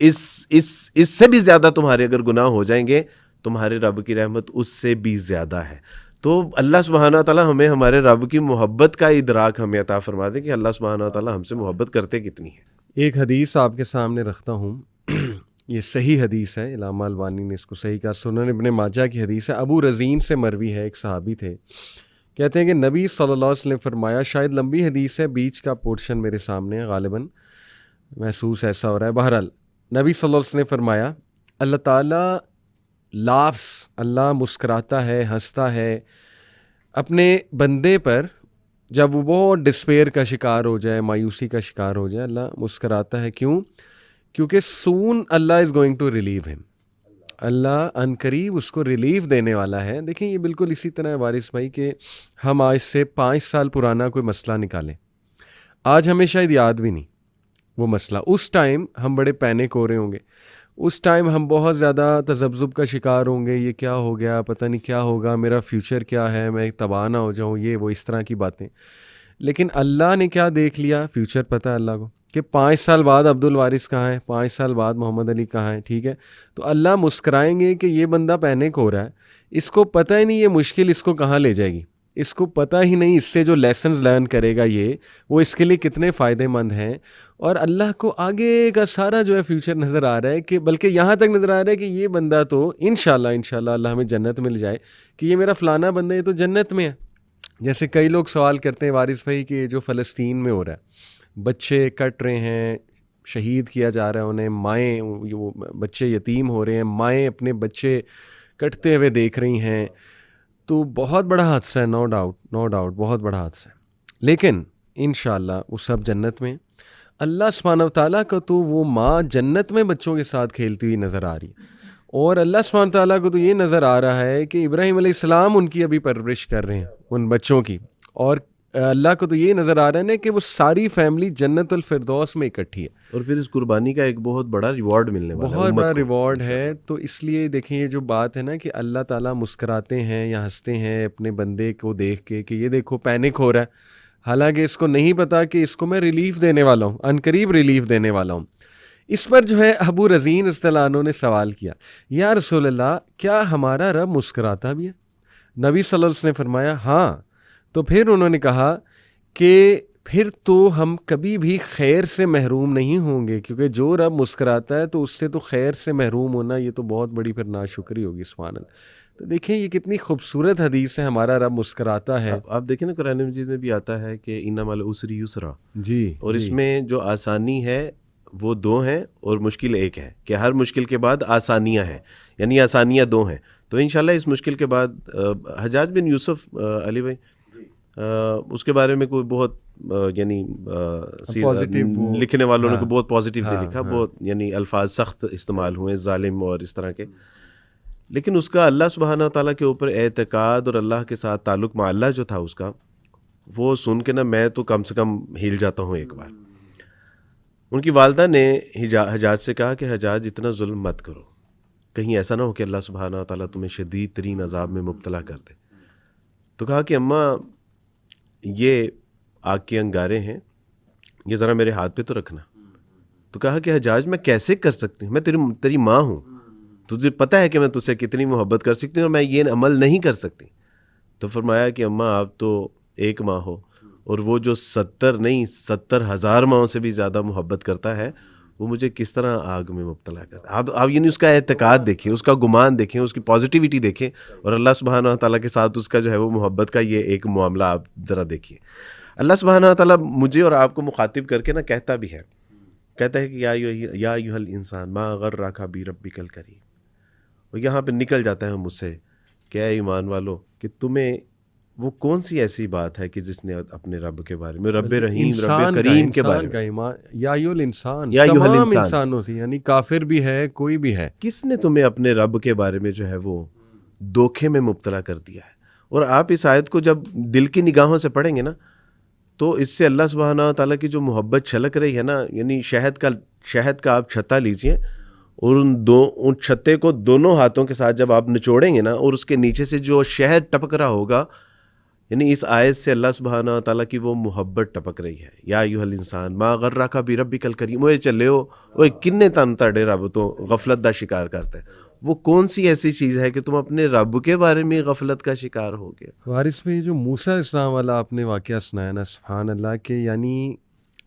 اس سے بھی زیادہ تمہارے اگر گناہ ہو جائیں گے, تمہارے رب کی رحمت اس سے بھی زیادہ ہے. تو اللہ سبحانہ تعالیٰ ہمیں ہمارے رب کی محبت کا ادراک ہمیں عطا فرما دے کہ اللہ سبحانہ تعالیٰ ہم سے محبت کرتے کتنی ہے. ایک حدیث آپ کے سامنے رکھتا ہوں, یہ صحیح حدیث ہے, علامہ البانی نے اس کو صحیح کہا, سنن ابن ماجہ کی حدیث ہے, ابو رزین سے مروی ہے, ایک صحابی تھے, کہتے ہیں کہ نبی صلی اللہ علیہ وسلم فرمایا, شاید لمبی حدیث ہے, بیچ کا پورشن میرے سامنے ہے, غالباً محسوس ایسا ہو رہا ہے. بہرحال نبی صلی اللہ علیہ وسلم نے فرمایا, اللہ تعالیٰ لافظ, اللہ مسکراتا ہے, ہنستا ہے اپنے بندے پر جب وہ بہت ڈسپیئر کا شکار ہو جائے, مایوسی کا شکار ہو جائے, اللہ مسکراتا ہے. کیوں؟ کیونکہ سون اللہ از گوئنگ ٹو ریلیو ہم, اللہ ان قریب اس کو ریلیف دینے والا ہے. دیکھیں یہ بالکل اسی طرح ہے وارث بھائی کہ ہم آج سے 5 سال پرانا کوئی مسئلہ نکالیں, آج ہمیں شاید یاد بھی نہیں وہ مسئلہ. اس ٹائم ہم بڑے پینک ہو رہے ہوں گے, اس ٹائم ہم بہت زیادہ تذبذب کا شکار ہوں گے, یہ کیا ہو گیا, پتہ نہیں کیا ہوگا, میرا فیوچر کیا ہے, میں تباہ نہ ہو جاؤں, یہ وہ اس طرح کی باتیں. لیکن اللہ نے کیا دیکھ لیا, فیوچر پتہ ہے اللہ کو کہ 5 سال بعد عبد الوارث کہاں ہے, 5 سال بعد محمد علی کہاں ہے. ٹھیک ہے, تو اللہ مسکرائیں گے کہ یہ بندہ پینک ہو رہا ہے, اس کو پتہ ہی نہیں یہ مشکل اس کو کہاں لے جائے گی, اس کو پتہ ہی نہیں اس سے جو لیسنز لرن کرے گا یہ وہ اس کے لیے کتنے فائدہ مند ہیں. اور اللہ کو آگے کا سارا جو ہے فیوچر نظر آ رہا ہے, کہ بلکہ یہاں تک نظر آ رہا ہے کہ یہ بندہ تو انشاءاللہ اللہ ہمیں جنت مل جائے, کہ یہ میرا فلانا بندہ یہ تو جنت میں ہے. جیسے کئی لوگ سوال کرتے ہیں وارث بھائی کہ جو فلسطین میں ہو رہا ہے, بچے کٹ رہے ہیں, شہید کیا جا رہا ہے انہیں, مائیں, وہ بچے یتیم ہو رہے ہیں, مائیں اپنے بچے کٹتے ہوئے دیکھ رہی ہیں, تو بہت بڑا حادثہ ہے, نو ڈاؤٹ بہت بڑا حادثہ ہے. لیکن انشاءاللہ وہ سب جنت میں. اللہ سبحانہ و تعالیٰ کا تو وہ ماں جنت میں بچوں کے ساتھ کھیلتی ہوئی نظر آ رہی ہے, اور اللہ سبحانہ و تعالیٰ کو تو یہ نظر آ رہا ہے کہ ابراہیم علیہ السلام ان کی ابھی پرورش کر رہے ہیں ان بچوں کی, اور اللہ کو تو یہ نظر آ رہا ہے نا کہ وہ ساری فیملی جنت الفردوس میں اکٹھی ہے, اور پھر اس قربانی کا ایک بہت بڑا ریوارڈ ملنے والا ہے, بہت بڑا ریوارڈ ہے. تو اس لیے دیکھیں یہ جو بات ہے نا کہ اللہ تعالیٰ مسکراتے ہیں یا ہنستے ہیں اپنے بندے کو دیکھ کے کہ یہ دیکھو پینک ہو رہا ہے, حالانکہ اس کو نہیں پتا کہ اس کو میں ریلیف دینے والا ہوں, ان قریب ریلیف دینے والا ہوں. اس پر جو ہے ابو رزین رضی اللہ عنہ نے سوال کیا, یا رسول اللہ کیا ہمارا رب مسکراتا بھی ہے؟ نبی صلی اللہ علیہ وسلم نے فرمایا ہاں. تو پھر انہوں نے کہا کہ پھر تو ہم کبھی بھی خیر سے محروم نہیں ہوں گے, کیونکہ جو رب مسکراتا ہے تو اس سے تو خیر سے محروم ہونا یہ تو بہت بڑی پھر ناشکری ہوگی. سبحان اللہ. تو دیکھیں یہ کتنی خوبصورت حدیث ہے, ہمارا رب مسکراتا ہے. آپ دیکھیں نا قرآن مجید میں بھی آتا ہے کہ ان مع العسر یسرا, جی, اور اس میں جو آسانی ہے وہ 2 ہیں اور مشکل 1 ہے, کہ ہر مشکل کے بعد آسانیاں ہیں, یعنی آسانیاں 2 ہیں. تو انشاءاللہ اس مشکل کے بعد حجاج بن یوسف علی بھائی, اس کے بارے میں کوئی بہت یعنی لکھنے والوں نے بہت پازیٹیولی لکھا, بہت یعنی الفاظ سخت استعمال ہوئے, ظالم اور اس طرح کے, لیکن اس کا اللہ سبحانہ تعالیٰ کے اوپر اعتقاد اور اللہ کے ساتھ تعلق مع اللہ جو تھا اس کا, وہ سن کے نا میں تو کم سے کم ہل جاتا ہوں. ایک بار ان کی والدہ نے حجاج سے کہا کہ حجاج اتنا ظلم مت کرو, کہیں ایسا نہ ہو کہ اللہ سبحانہ تعالیٰ تمہیں شدید ترین عذاب میں مبتلا کر دے. تو کہا کہ اماں یہ آگ کے انگارے ہیں, یہ ذرا میرے ہاتھ پہ تو رکھنا. تو کہا کہ حجاج میں کیسے کر سکتی ہوں, میں تیری ماں ہوں, تجھے پتہ ہے کہ میں تجھ سے کتنی محبت کر سکتی ہوں اور میں یہ عمل نہیں کر سکتی. تو فرمایا کہ اماں آپ تو ایک ماں ہو, اور وہ جو 70,000 ماؤں سے بھی زیادہ محبت کرتا ہے وہ مجھے کس طرح آگ میں مبتلا کرتا ہے. آپ یعنی اس کا اعتقاد دیکھیں, اس کا گمان دیکھیں, اس کی پازیٹیوٹی دیکھیں, اور اللہ سبحانہ تعالیٰ کے ساتھ اس کا جو ہے وہ محبت کا یہ ایک معاملہ آپ ذرا دیکھیے. اللہ سبحانہ تعالیٰ مجھے اور آپ کو مخاطب کر کے نا کہتا بھی ہے, کہتا ہے کہ یا ایھا الانسان ما غرک بربک الکریم. اور یہاں پہ نکل جاتا ہے مجھ سے کہ اے ایمان والو کہ تمہیں وہ کون سی ایسی بات ہے کہ جس نے اپنے رب کے بارے میں، رب رحیم، رب انسان کا کریم کے بارے انسان کا میں، ایمان، یا ایھا الانسان، یا ایھا تمام الانسان، انسانوں سے، یعنی کافر بھی ہے کوئی بھی ہے، کس نے تمہیں اپنے رب کے بارے میں جو ہے وہ دھوکے میں مبتلا کر دیا ہے؟ اور آپ اس آیت کو جب دل کی نگاہوں سے پڑھیں گے نا تو اس سے اللہ سبحانہ تعالیٰ کی جو محبت چھلک رہی ہے نا، یعنی شہد کا آپ چھتا لیجئے اور ان چھتے کو دونوں ہاتھوں کے ساتھ جب آپ نچوڑیں گے نا اور اس کے نیچے سے جو شہد ٹپک رہا ہوگا، یعنی اس آیت سے اللہ سبحانہ تعالیٰ کی وہ محبت ٹپک رہی ہے. یا ایھا الانسان ما غرک بربک الکریم، اوے چلے ہو اوے کنے تن تڑے رب تو غفلت دا شکار کرتا ہے. وہ کون سی ایسی چیز ہے کہ تم اپنے رب کے بارے میں غفلت کا شکار ہو گئے؟ وارث بھائی جو موسیٰ علیہ السلام والا آپ نے واقعہ سنایا نا، سبحان اللہ، کہ یعنی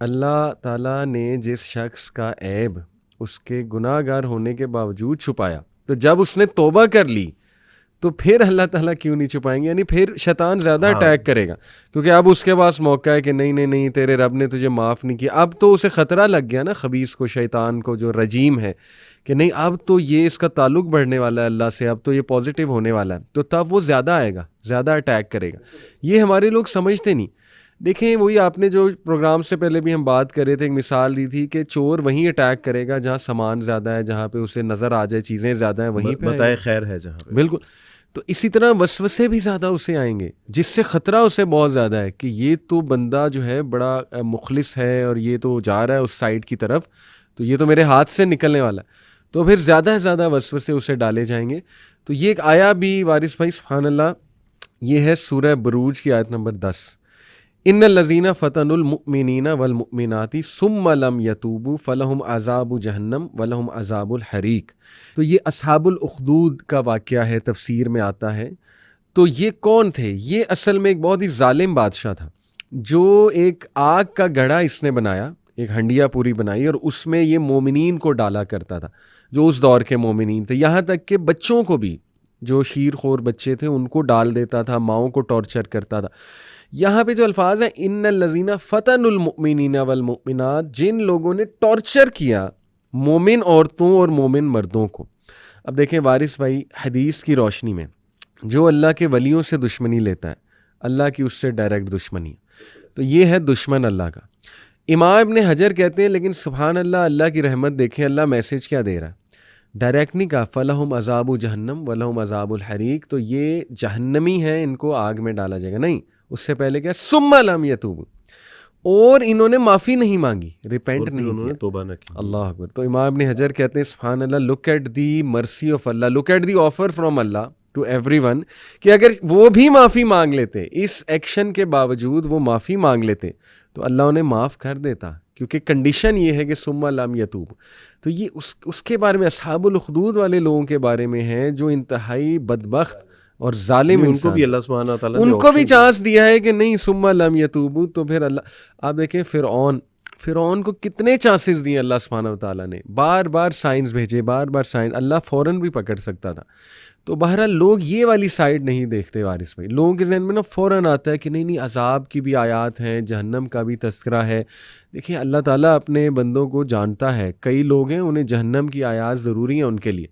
اللہ تعالیٰ نے جس شخص کا عیب اس کے گناہ گار ہونے کے باوجود چھپایا، تو جب اس نے توبہ کر لی تو پھر اللہ تعالیٰ کیوں نہیں چھپائیں گے؟ یعنی پھر شیطان زیادہ اٹیک کرے گا، کیونکہ اب اس کے پاس موقع ہے کہ نہیں تیرے رب نے تجھے معاف نہیں کیا. اب تو اسے خطرہ لگ گیا نا، خبیث کو، شیطان کو، جو رجیم ہے، کہ نہیں اب تو یہ اس کا تعلق بڑھنے والا ہے اللہ سے، اب تو یہ پازیٹیو ہونے والا ہے، تو تب وہ زیادہ آئے گا، زیادہ اٹیک کرے گا. یہ ہمارے لوگ سمجھتے نہیں. دیکھیں وہی آپ نے جو پروگرام سے پہلے بھی ہم بات کر رہے تھے، ایک مثال دی تھی کہ چور وہیں اٹیک کرے گا جہاں سامان زیادہ ہے، جہاں پہ اسے نظر آ جائے چیزیں زیادہ ہیں، وہیں پہ بتائے خیر ہے جہاں پہ. بالکل. تو اسی طرح وسوسے بھی زیادہ اسے آئیں گے، جس سے خطرہ اسے بہت زیادہ ہے کہ یہ تو بندہ جو ہے بڑا مخلص ہے اور یہ تو جا رہا ہے اس سائڈ کی طرف، تو یہ تو میرے ہاتھ سے نکلنے والا ہے. تو پھر زیادہ سے زیادہ وسوسے اسے ڈالے جائیں گے. تو یہ ایک آیا بھی وارث بھائی سبحان اللہ، یہ ہے سورہ بروج کی آیت نمبر 10. ان الذین فتنوا المؤمنین والمؤمنات ثم لم یتوبوا فلہم عذاب جہنم ولہم عذاب الحریق. تو یہ اصحاب الاخدود کا واقعہ ہے، تفسیر میں آتا ہے. تو یہ کون تھے؟ یہ اصل میں ایک بہت ہی ظالم بادشاہ تھا، جو ایک آگ کا گڑھا اس نے بنایا، ایک ہنڈیا پوری بنائی، اور اس میں یہ مومنین کو ڈالا کرتا تھا جو اس دور کے مومنین تھے، یہاں تک کہ بچوں کو بھی، جو شیر خور بچے تھے ان کو ڈال دیتا تھا، ماؤں کو ٹارچر کرتا تھا. یہاں پہ جو الفاظ ہیں ان الذین فتنوا المؤمنین والمؤمنات، جن لوگوں نے ٹارچر کیا مومن عورتوں اور مومن مردوں کو. اب دیکھیں وارث بھائی، حدیث کی روشنی میں جو اللہ کے ولیوں سے دشمنی لیتا ہے، اللہ کی اس سے ڈائریکٹ دشمنی، تو یہ ہے دشمن اللہ کا. امام ابن حجر کہتے ہیں لیکن سبحان اللہ، اللہ کی رحمت دیکھیں، اللہ میسج کیا دے رہا ہے، ڈائریکٹ نہیں کہا فلہم عذاب جہنم ولہم عذاب الحریق، تو یہ جہنمی ہیں، ان کو آگ میں ڈالا جائے گا. نہیں، اس سے پہلے کیا ثم لم یتوبوا، اور انہوں نے معافی نہیں مانگی، ریپینٹ نہیں انہوں نے کیا. توبہ نہ کی. اللہ اکبر. تو امام ابن حجر کہتے ہیں سبحان اللہ، look at the mercy of اللہ، look at the offer from اللہ ٹو ایوری ون، کہ اگر وہ بھی معافی مانگ لیتے، اس ایکشن کے باوجود وہ معافی مانگ لیتے تو اللہ انہیں معاف کر دیتا، کیونکہ کنڈیشن یہ ہے کہ ثم لم یتوب. تو یہ اس کے بارے میں اصحاب الاخدود والے لوگوں کے بارے میں ہے، جو انتہائی بدبخت اور ظالم ان انسان، کو بھی اللہ سبحانہ تعالیٰ نے ان کو بھی option چانس دیا ہے کہ نہیں ثم لم یتوبوا. تو پھر اللہ، آپ دیکھیں فرعون کو کتنے چانسز دیے اللہ سبحانہ وتعالیٰ نے، بار بار سائنس بھیجے، بار بار سائنس، اللہ فوراً بھی پکڑ سکتا تھا. تو بہرحال لوگ یہ والی سائڈ نہیں دیکھتے وارث بھائی، لوگوں کے ذہن میں نا فوراً آتا ہے کہ نہیں عذاب کی بھی آیات ہیں، جہنم کا بھی تذکرہ ہے. دیکھیں اللہ تعالیٰ اپنے بندوں کو جانتا ہے، کئی لوگ ہیں انہیں جہنم کی آیات ضروری ہیں ان کے لیے،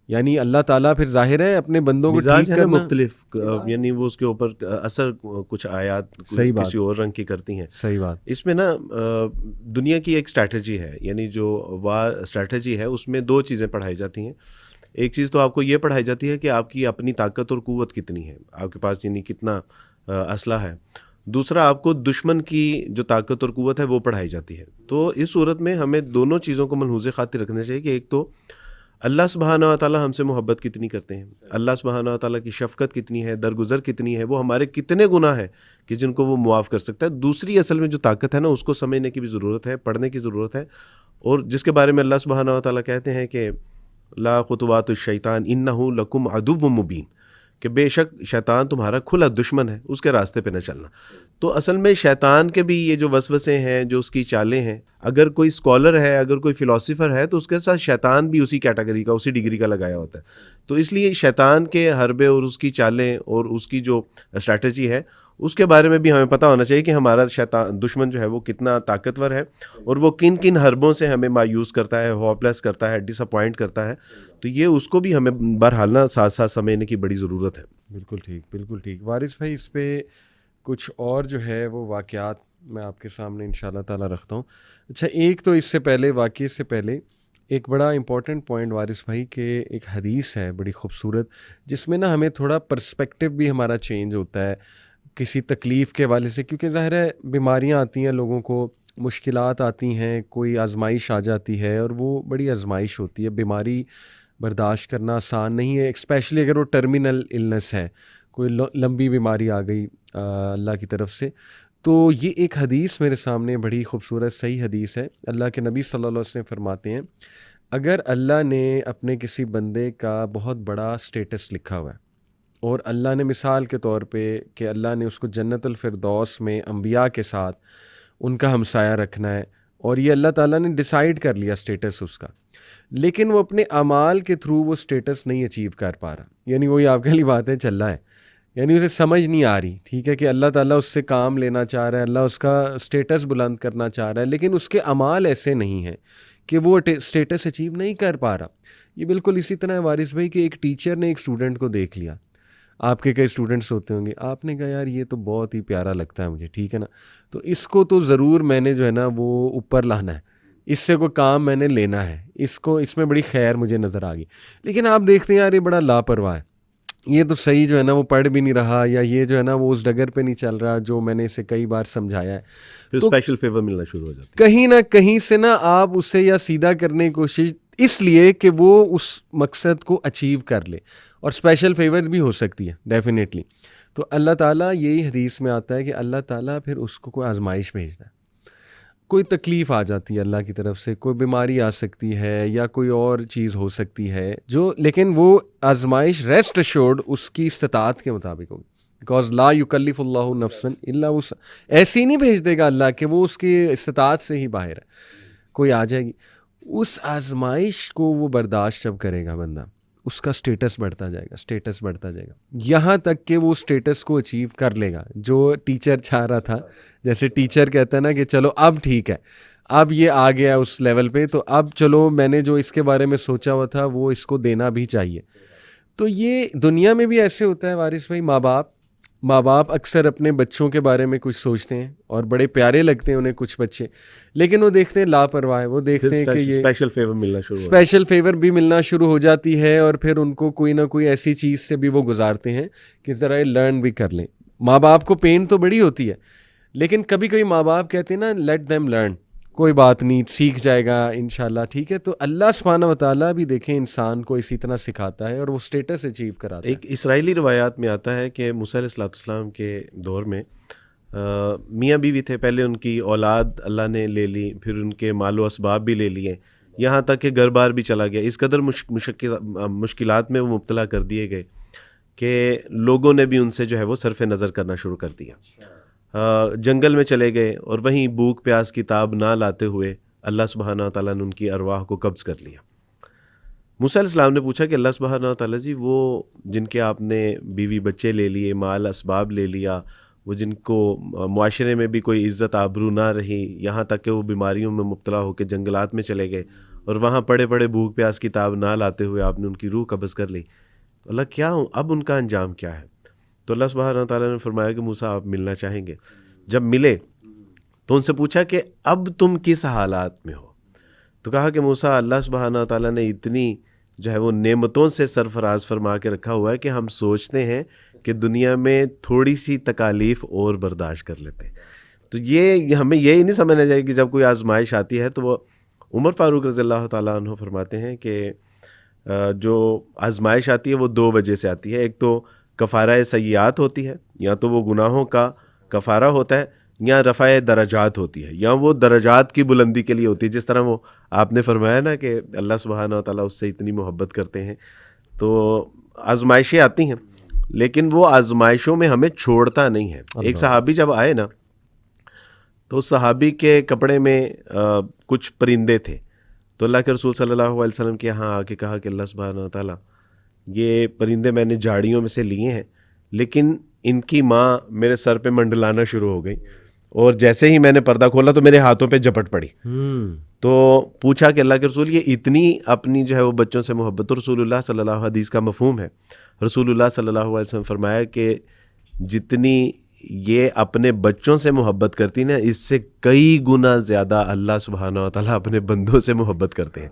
یعنی اللہ تعالیٰ پھر ظاہر ہے اپنے بندوں کو مزاج ٹھیک ہے نا کرنا. مختلف، یعنی وہ اس کے اوپر اثر کچھ آیات صحیح بات، کسی اور رنگ کی کرتی ہیں. صحیح بات. اس میں نا دنیا کی ایک اسٹریٹجی ہے، یعنی جو وار اسٹریٹجی ہے اس میں دو چیزیں پڑھائی جاتی ہیں. ایک چیز تو آپ کو یہ پڑھائی جاتی ہے کہ آپ کی اپنی طاقت اور قوت کتنی ہے، آپ کے پاس یعنی کتنا اسلحہ ہے. دوسرا آپ کو دشمن کی جو طاقت اور قوت ہے وہ پڑھائی جاتی ہے. تو اس صورت میں ہمیں دونوں چیزوں کو ملحوظ خاطر رکھنا چاہیے کہ ایک تو اللہ سبحانہ و تعالیٰ ہم سے محبت کتنی کرتے ہیں، اللہ سبحانہ و تعالیٰ کی شفقت کتنی ہے، درگزر کتنی ہے، وہ ہمارے کتنے گناہ ہیں کہ جن کو وہ معاف کر سکتا ہے. دوسری اصل میں جو طاقت ہے نا، اس کو سمجھنے کی بھی ضرورت ہے، پڑھنے کی ضرورت ہے، اور جس کے بارے میں اللہ سبحانہ و تعالیٰ کہتے ہیں کہ لا خطوات الشیطان انہ لکم عدو مبین، کہ بے شک شیطان تمہارا کھلا دشمن ہے، اس کے راستے پہ نہ چلنا. تو اصل میں شیطان کے بھی یہ جو وسوسے ہیں، جو اس کی چالیں ہیں، اگر کوئی اسکالر ہے، اگر کوئی فلاسفر ہے، تو اس کے ساتھ شیطان بھی اسی کیٹیگری کا، اسی ڈگری کا لگایا ہوتا ہے. تو اس لیے شیطان کے حربے اور اس کی چالیں اور اس کی جو اسٹریٹجی ہے، اس کے بارے میں بھی ہمیں پتہ ہونا چاہیے کہ ہمارا شیطان دشمن جو ہے وہ کتنا طاقتور ہے، اور وہ کن کن حربوں سے ہمیں مایوس کرتا ہے، ہوپلیس کرتا ہے، ڈس اپوائنٹ کرتا ہے. تو یہ اس کو بھی ہمیں بہرحال ساتھ ساتھ سمجھنے کی بڑی ضرورت ہے. بالکل ٹھیک، بالکل ٹھیک وارث بھائی. اس پہ کچھ اور جو ہے وہ واقعات میں آپ کے سامنے ان شاء اللہ تعالیٰ رکھتا ہوں. اچھا، ایک تو اس سے پہلے، واقعے سے پہلے ایک بڑا امپورٹنٹ پوائنٹ وارث بھائی، کہ ایک حدیث ہے بڑی خوبصورت، جس میں نا ہمیں تھوڑا پرسپیکٹیو بھی ہمارا چینج ہوتا ہے کسی تکلیف کے حوالے سے. کیونکہ ظاہر ہے بیماریاں آتی ہیں لوگوں کو، مشکلات آتی ہیں، کوئی آزمائش آ جاتی ہے، اور وہ بڑی آزمائش ہوتی ہے. بیماری برداشت کرنا آسان نہیں ہے، اسپیشلی اگر وہ ٹرمینل النس ہے، کوئی لمبی بیماری آ گئی اللہ کی طرف سے. تو یہ ایک حدیث میرے سامنے بڑی خوبصورت صحیح حدیث ہے. اللہ کے نبی صلی اللہ علیہ وسلم فرماتے ہیں، اگر اللہ نے اپنے کسی بندے کا بہت بڑا سٹیٹس لکھا ہوا ہے، اور اللہ نے مثال کے طور پہ کہ اللہ نے اس کو جنت الفردوس میں انبیاء کے ساتھ ان کا ہمسایہ رکھنا ہے، اور یہ اللہ تعالیٰ نے ڈیسائیڈ کر لیا سٹیٹس اس کا، لیکن وہ اپنے اعمال کے تھرو وہ سٹیٹس نہیں اچیو کر پا رہا. یعنی وہی آپ کے لیے بات ہے، چل رہا ہے، یعنی اسے سمجھ نہیں آ رہی، ٹھیک ہے، کہ اللہ تعالیٰ اس سے کام لینا چاہ رہا ہے، اللہ اس کا سٹیٹس بلند کرنا چاہ رہا ہے، لیکن اس کے اعمال ایسے نہیں ہیں کہ وہ سٹیٹس اچیو نہیں کر پا رہا. یہ بالکل اسی طرح ہے وارث بھائی کہ ایک ٹیچر نے ایک اسٹوڈنٹ کو دیکھ لیا. آپ کے کئی اسٹوڈنٹس ہوتے ہوں گے، آپ نے کہا یار یہ تو بہت ہی پیارا لگتا ہے مجھے، ٹھیک ہے نا، تو اس کو تو ضرور میں نے جو ہے نا وہ اوپر لانا ہے، اس سے کوئی کام میں نے لینا ہے، اس میں بڑی خیر مجھے نظر آ گئی. لیکن آپ دیکھتے ہیں یار یہ بڑا لاپرواہ ہے، یہ تو صحیح جو ہے نا وہ پڑھ بھی نہیں رہا، یا یہ جو ہے نا وہ اس ڈگر پہ نہیں چل رہا جو میں نے اسے کئی بار سمجھایا ہے. پھر تو اسپیشل فیور ملنا شروع ہو جاتا ہے. کہیں نہ کہیں سے نا آپ اسے یا سیدھا کرنے کی کوشش، اس لیے کہ وہ اس مقصد کو اچیو کر لے، اور اسپیشل فیور بھی ہو سکتی ہے ڈیفینیٹلی. تو اللہ تعالیٰ، یہی حدیث میں آتا ہے کہ اللہ تعالیٰ پھر اس کو کوئی آزمائش بھیجتا ہے، کوئی تکلیف آ جاتی ہے اللہ کی طرف سے، کوئی بیماری آ سکتی ہے یا کوئی اور چیز ہو سکتی ہے جو، لیکن وہ آزمائش ریسٹ ایشورڈ اس کی استطاعت کے مطابق ہوگی. بیکاز لا یکلف اللہ نفسا الا وسعها، ایسے ہی نہیں بھیج دے گا اللہ کہ وہ اس کی استطاعت سے ہی باہر ہے، کوئی آ جائے گی. اس آزمائش کو وہ برداشت جب کرے گا بندہ، اس کا سٹیٹس بڑھتا جائے گا، سٹیٹس بڑھتا جائے گا، یہاں تک کہ وہ سٹیٹس کو اچیو کر لے گا جو ٹیچر چاہ رہا تھا. جیسے ٹیچر کہتا ہے نا کہ چلو اب ٹھیک ہے، اب یہ آ گیا اس لیول پہ، تو اب چلو میں نے جو اس کے بارے میں سوچا ہوا تھا وہ اس کو دینا بھی چاہیے. تو یہ دنیا میں بھی ایسے ہوتا ہے وارث بھائی. ماں باپ اکثر اپنے بچوں کے بارے میں کچھ سوچتے ہیں، اور بڑے پیارے لگتے ہیں انہیں کچھ بچے، لیکن وہ دیکھتے ہیں لاپرواہ، وہ دیکھتے ہیں کہ یہ اسپیشل فیور ملنا شروع ہو اسپیشل فیور بھی ملنا شروع ہو جاتی ہے، اور پھر ان کو کوئی نہ کوئی ایسی چیز سے بھی وہ گزارتے ہیں کہ ذرا یہ لرن بھی کر لیں. ماں باپ کو پین تو بڑی ہوتی ہے، لیکن کبھی کبھی ماں باپ کہتے ہیں نا لیٹ دیم لرن، کوئی بات نہیں، سیکھ جائے گا انشاءاللہ، ٹھیک ہے. تو اللہ سبحانہ و تعالیٰ بھی دیکھیں انسان کو اسی طرح سکھاتا ہے اور وہ سٹیٹس اچیو کراتا ہے. ایک اسرائیلی روایات میں آتا ہے کہ موسیٰ علیہ السلام کے دور میں میاں بیوی تھے، پہلے ان کی اولاد اللہ نے لے لی، پھر ان کے مال و اسباب بھی لے لیے، یہاں تک کہ گھر بار بھی چلا گیا. اس قدر مشکلات میں وہ مبتلا کر دیے گئے کہ لوگوں نے بھی ان سے جو ہے وہ صرف نظر کرنا شروع کر دیا. جنگل میں چلے گئے، اور وہیں بھوک پیاس کی تاب نہ لاتے ہوئے اللہ سبحانہ و تعالیٰ نے ان کی ارواح کو قبض کر لیا. موسیٰ علیہ السلام نے پوچھا کہ اللہ سبحانہ و تعالیٰ جی، وہ جن کے آپ نے بیوی بچے لے لیے، مال اسباب لے لیا، وہ جن کو معاشرے میں بھی کوئی عزت آبرو نہ رہی، یہاں تک کہ وہ بیماریوں میں مبتلا ہو کے جنگلات میں چلے گئے، اور وہاں پڑے پڑے بھوک پیاس کی تاب نہ لاتے ہوئے آپ نے ان کی روح قبض کر لی، تو اللہ کیا ہوں اب ان کا انجام کیا ہے؟ تو اللہ سبحانہ تعالیٰ نے فرمایا کہ موسیٰ آپ ملنا چاہیں گے. جب ملے تو ان سے پوچھا کہ اب تم کس حالات میں ہو؟ تو کہا کہ موسیٰ، اللہ سبحانہ تعالیٰ نے اتنی جو ہے وہ نعمتوں سے سرفراز فرما کے رکھا ہوا ہے کہ ہم سوچتے ہیں کہ دنیا میں تھوڑی سی تکالیف اور برداشت کر لیتے ہیں. تو یہ ہمیں یہی نہیں سمجھنا چاہیے کہ جب کوئی آزمائش آتی ہے تو وہ عمر فاروق رضی اللہ تعالیٰ عنہ فرماتے ہیں کہ جو آزمائش آتی ہے وہ دو وجہ سے آتی ہے. ایک تو کفارہ سیئات ہوتی ہے، یا تو وہ گناہوں کا کفارہ ہوتا ہے، یا رفع درجات ہوتی ہے، یا وہ درجات کی بلندی کے لیے ہوتی ہے. جس طرح وہ آپ نے فرمایا نا کہ اللہ سبحانہ و تعالیٰ اس سے اتنی محبت کرتے ہیں. تو آزمائشیں آتی ہیں، لیکن وہ آزمائشوں میں ہمیں چھوڑتا نہیں ہے. ایک صحابی جب آئے نا، تو اس صحابی کے کپڑے میں کچھ پرندے تھے، تو اللہ کے رسول صلی اللہ علیہ وسلم کے یہاں آ کے کہا کہ اللہ سبحانہ و تعالیٰ، یہ پرندے میں نے جھاڑیوں میں سے لیے ہیں، لیکن ان کی ماں میرے سر پہ منڈلانا شروع ہو گئی، اور جیسے ہی میں نے پردہ کھولا تو میرے ہاتھوں پہ جھپٹ پڑی. تو پوچھا کہ اللہ کے رسول، یہ اتنی اپنی جو ہے وہ بچوں سے محبت، تو رسول اللہ صلی اللہ علیہ حدیث کا مفہوم ہے، رسول اللہ صلی اللہ علیہ وسلم فرمایا کہ جتنی یہ اپنے بچوں سے محبت کرتی نا، اس سے کئی گنا زیادہ اللہ سبحانہ و تعالیٰ اپنے بندوں سے محبت کرتے ہیں.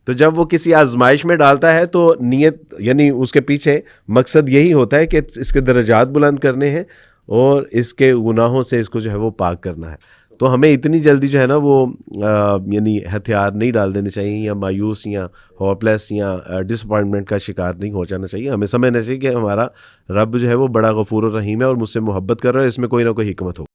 تو جب وہ کسی آزمائش میں ڈالتا ہے تو نیت یعنی اس کے پیچھے مقصد یہی ہوتا ہے کہ اس کے درجات بلند کرنے ہیں اور اس کے گناہوں سے اس کو جو ہے وہ پاک کرنا ہے. تو ہمیں اتنی جلدی جو ہے نا وہ یعنی ہتھیار نہیں ڈال دینے چاہیے، یا مایوس یا ہوپ لیس یا ڈس اپوائنٹمنٹ کا شکار نہیں ہو جانا چاہیے. ہمیں سمجھنا چاہیے کہ ہمارا رب جو ہے وہ بڑا غفور الرحیم ہے اور مجھ سے محبت کر رہا ہے، اس میں کوئی نہ کوئی حکمت ہو.